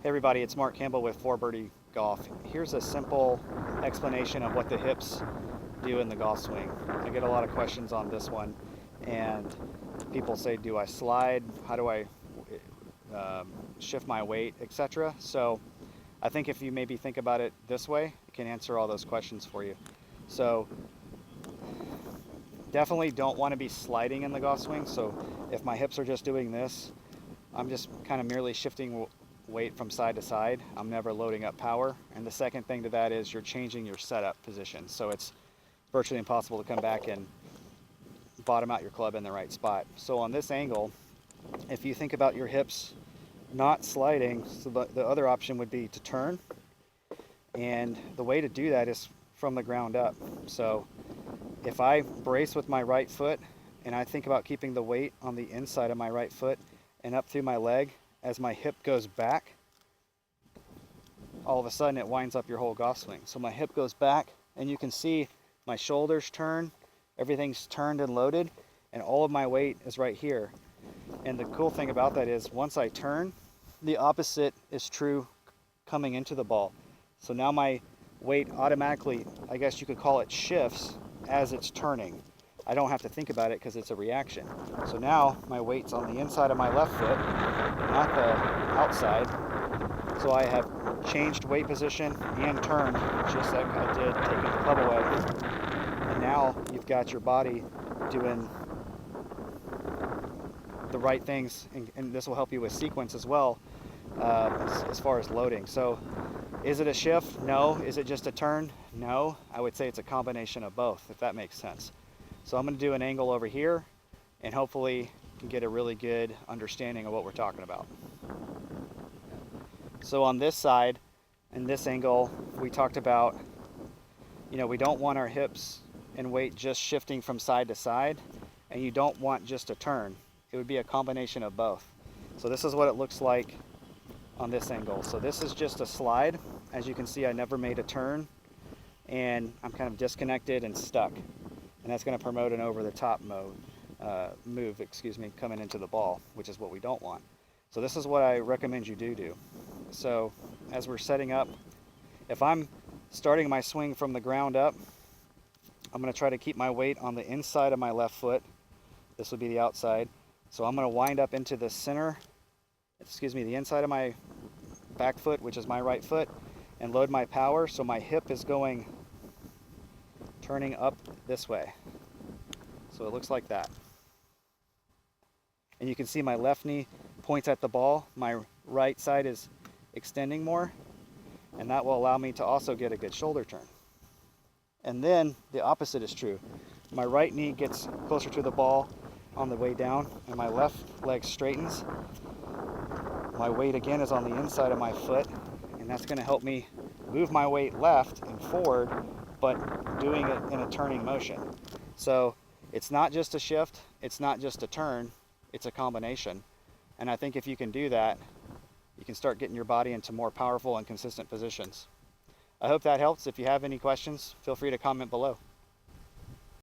Hey everybody, it's Mark Campbell with 4Birdie Golf. Here's a simple explanation of what the hips do in the golf swing. I get a lot of questions on this one, and people say, do I slide? How do I shift my weight, etc.? So I think if you maybe think about it this way, it can answer all those questions for you. So definitely don't want to be sliding in the golf swing. So if my hips are just doing this, I'm just kind of merely shifting weight from side to side. I'm never loading up power. And the second thing to that is you're changing your setup position. So it's virtually impossible to come back and bottom out your club in the right spot. So on this angle, if you think about your hips not sliding, so the other option would be to turn. And the way to do that is from the ground up. So if I brace with my right foot and I think about keeping the weight on the inside of my right foot and up through my leg, as my hip goes back, all of a sudden it winds up your whole golf swing. So my hip goes back and you can see my shoulders turn, everything's turned and loaded, and all of my weight is right here. And the cool thing about that is once I turn, the opposite is true coming into the ball. So now my weight automatically, I guess you could call it, shifts as it's turning. I don't have to think about it because it's a reaction. So now my weight's on the inside of my left foot, not the outside. So I have changed weight position and turned just like I did taking the club away. And now you've got your body doing the right things, and this will help you with sequence as well, as far as loading. So is it a shift? No. Is it just a turn? No. I would say it's a combination of both, if that makes sense. So I'm going to do an angle over here, and hopefully you can get a really good understanding of what we're talking about. So on this side, in this angle, we talked about, we don't want our hips and weight just shifting from side to side, and you don't want just a turn. It would be a combination of both. So this is what it looks like on this angle. So this is just a slide. As you can see, I never made a turn, and I'm kind of disconnected and stuck. And that's going to promote an over-the-top move, coming into the ball, which is what we don't want. So this is what I recommend you do. So as we're setting up, if I'm starting my swing from the ground up, I'm going to try to keep my weight on the inside of my left foot. This would be the outside. So I'm going to wind up into the the inside of my back foot, which is my right foot, and load my power. So my hip is turning up this way. So it looks like that. And you can see my left knee points at the ball. My right side is extending more, and that will allow me to also get a good shoulder turn. And then the opposite is true. My right knee gets closer to the ball on the way down, and my left leg straightens. My weight again is on the inside of my foot, and that's going to help me move my weight left and forward, but doing it in a turning motion. So it's not just a shift, it's not just a turn, it's a combination. And I think if you can do that, you can start getting your body into more powerful and consistent positions. I hope that helps. If you have any questions, feel free to comment below.